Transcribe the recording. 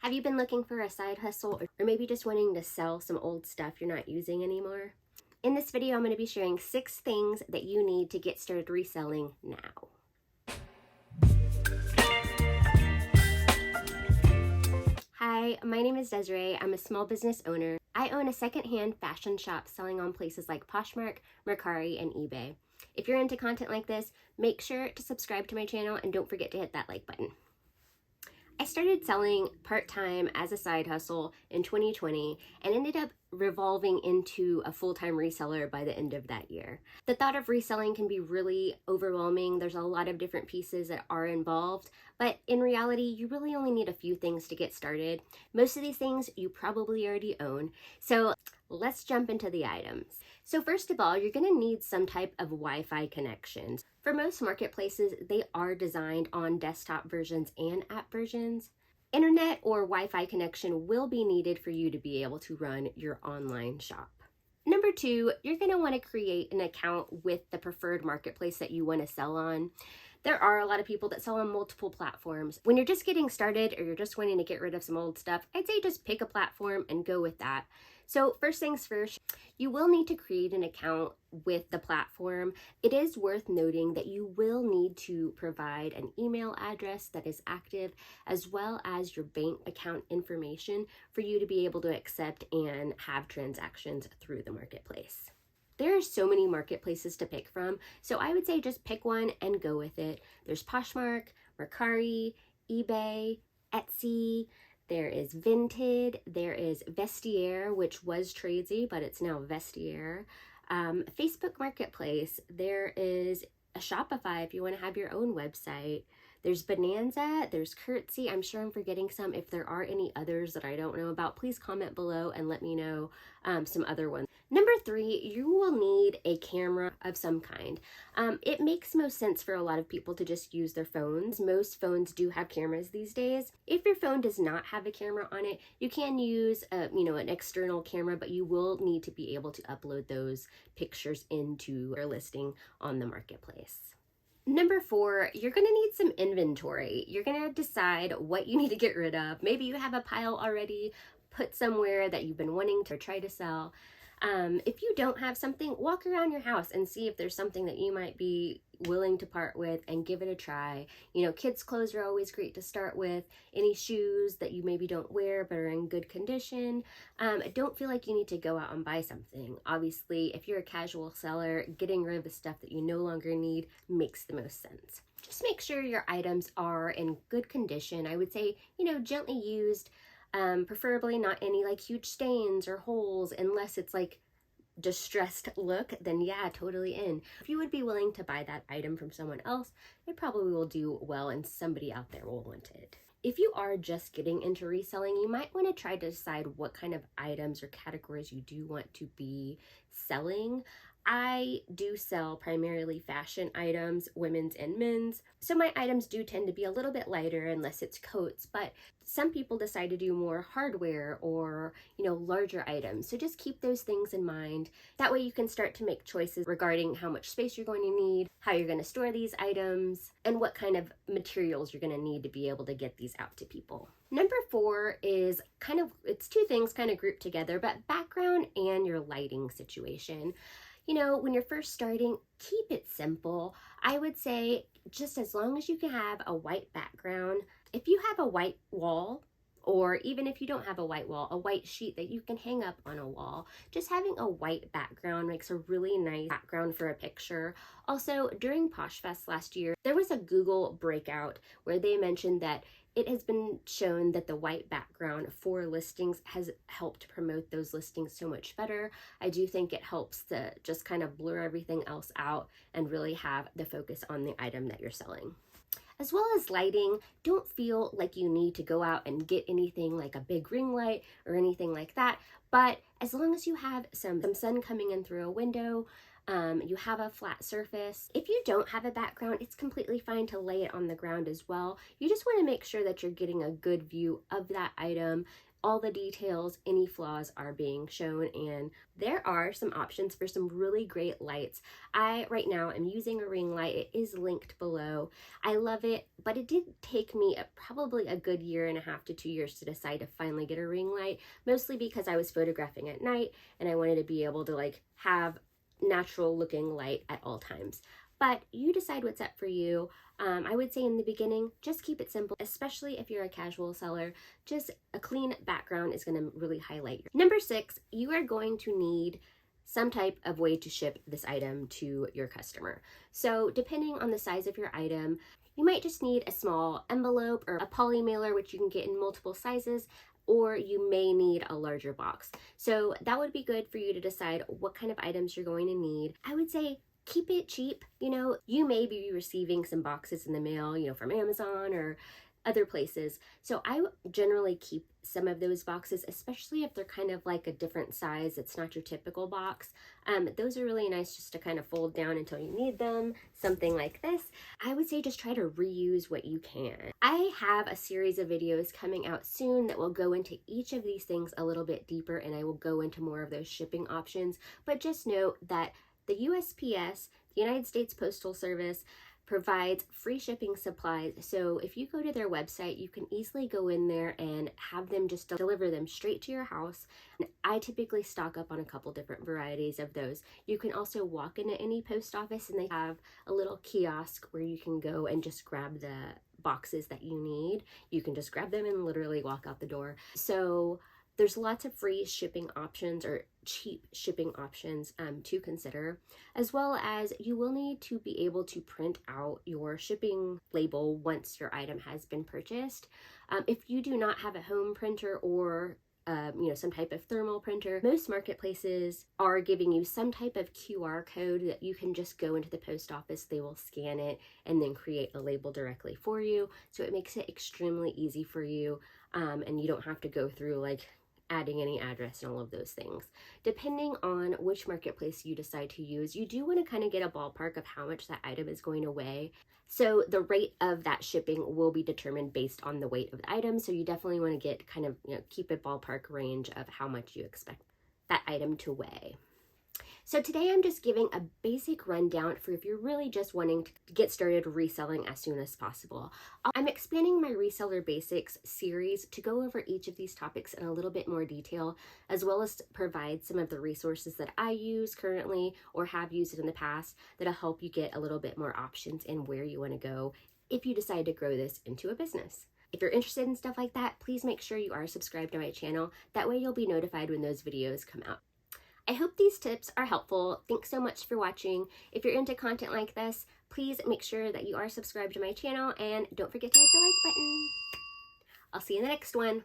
Have you been looking for a side hustle or maybe just wanting to sell some old stuff you're not using anymore? In this video, I'm going to be sharing 6 things that you need to get started reselling now. Hi, my name is Desiree. I'm a small business owner. I own a secondhand fashion shop selling on places like Poshmark, Mercari, and eBay. If you're into content like this, make sure to subscribe to my channel and don't forget to hit that like button. I started selling part-time as a side hustle in 2020 and ended up revolving into a full-time reseller by the end of that year. The thought of reselling can be really overwhelming. There's a lot of different pieces that are involved, but in reality, you really only need a few things to get started. Most of these things you probably already own. So let's jump into the items. So first of all, you're going to need some type of Wi-Fi connection. For most marketplaces, they are designed on desktop versions and app versions. Internet or Wi-Fi connection will be needed for you to be able to run your online shop. Number 2, you're going to want to create an account with the preferred marketplace that you want to sell on. There are a lot of people that sell on multiple platforms. When you're just getting started or you're just wanting to get rid of some old stuff, I'd say just pick a platform and go with that. So first things first, you will need to create an account with the platform. It is worth noting that you will need to provide an email address that is active as well as your bank account information for you to be able to accept and have transactions through the marketplace. There are so many marketplaces to pick from, so I would say just pick one and go with it. There's Poshmark, Mercari, eBay, Etsy. There is Vinted, there is Vestiaire, which was Tradesy, but it's now Vestiaire. Facebook Marketplace, there is a Shopify if you want to have your own website. There's Bonanza, there's Curtsy. I'm sure I'm forgetting some. If there are any others that I don't know about, please comment below and let me know some other ones. Number 3, you will need a camera of some kind. It makes most sense for a lot of people to just use their phones. Most phones do have cameras these days. If your phone does not have a camera on it, you can use an external camera, but you will need to be able to upload those pictures into your listing on the marketplace. Number 4, you're going to need some inventory. You're going to decide what you need to get rid of. Maybe you have a pile already put somewhere that you've been wanting to try to sell. If you don't have something, walk around your house and see if there's something that you might be willing to part with and give it a try. Kids' clothes are always great to start with. Any shoes that you maybe don't wear but are in good condition. Don't feel like you need to go out and buy something. Obviously, if you're a casual seller, getting rid of the stuff that you no longer need makes the most sense. Just make sure your items are in good condition. I would say, gently used. Preferably not any like huge stains or holes, unless it's like distressed look, then yeah, totally in. If you would be willing to buy that item from someone else, it probably will do well and somebody out there will want it. If you are just getting into reselling, you might want to try to decide what kind of items or categories you do want to be selling. I do sell primarily fashion items, women's and men's. So my items do tend to be a little bit lighter unless it's coats, but some people decide to do more hardware or, larger items. So just keep those things in mind. That way you can start to make choices regarding how much space you're going to need, how you're going to store these items, and what kind of materials you're going to need to be able to get these out to people. Number 4 is it's 2 things kind of grouped together, but background and your lighting situation. When you're first starting, keep it simple. I would say just as long as you can have a white background. If you have a white wall, or even if you don't have a white wall, a white sheet that you can hang up on a wall, just having a white background makes a really nice background for a picture. Also, during PoshFest last year, there was a Google breakout where they mentioned that it has been shown that the white background for listings has helped promote those listings so much better. I do think it helps to just kind of blur everything else out and really have the focus on the item that you're selling. As well as lighting, don't feel like you need to go out and get anything like a big ring light or anything like that. But as long as you have some sun coming in through a window, you have a flat surface. If you don't have a background, it's completely fine to lay it on the ground as well. You just want to make sure that you're getting a good view of that item. all the details, any flaws are being shown, and there are some options for some really great lights. Right now am using a ring light. It is linked below. I love it, but it did take me probably a good 1.5 to 2 years to decide to finally get a ring light, mostly because I was photographing at night and I wanted to be able to like have natural looking light at all times. But you decide what's up for you. I would say in the beginning, just keep it simple, especially if you're a casual seller. Just a clean background is going to really highlight your. Number 6, you are going to need some type of way to ship this item to your customer. So depending on the size of your item, you might just need a small envelope or a poly mailer, which you can get in multiple sizes, or you may need a larger box. So that would be good for you to decide what kind of items you're going to need. I would say keep it cheap. You know, you may be receiving some boxes in the mail, you know, from Amazon or other places. So I generally keep some of those boxes, especially if they're kind of like a different size. It's not your typical box. Those are really nice just to kind of fold down until you need them, something like this. I would say just try to reuse what you can. I have a series of videos coming out soon that will go into each of these things a little bit deeper, and I will go into more of those shipping options. But just note that the USPS, the United States Postal Service, provides free shipping supplies. So if you go to their website, you can easily go in there and have them just deliver them straight to your house. And I typically stock up on a couple different varieties of those. You can also walk into any post office and they have a little kiosk where you can go and just grab the boxes that you need. You can just grab them and literally walk out the door. So there's lots of free shipping options or cheap shipping options to consider, as well as you will need to be able to print out your shipping label once your item has been purchased. If you do not have a home printer or you know, some type of thermal printer, most marketplaces are giving you some type of QR code that you can just go into the post office, they will scan it and then create a label directly for you. So it makes it extremely easy for you, and you don't have to go through like adding any address and all of those things. Depending on which marketplace you decide to use, you do want to kind of get a ballpark of how much that item is going to weigh. So the rate of that shipping will be determined based on the weight of the item. So you definitely want to get kind of, you know, keep a ballpark range of how much you expect that item to weigh. So today I'm just giving a basic rundown for if you're really just wanting to get started reselling as soon as possible. I'm expanding my Reseller Basics series to go over each of these topics in a little bit more detail, as well as provide some of the resources that I use currently or have used in the past that'll help you get a little bit more options in where you want to go if you decide to grow this into a business. If you're interested in stuff like that, please make sure you are subscribed to my channel. That way you'll be notified when those videos come out. I hope these tips are helpful. Thanks so much for watching. If you're into content like this, please make sure that you are subscribed to my channel and don't forget to hit the like button. I'll see you in the next one.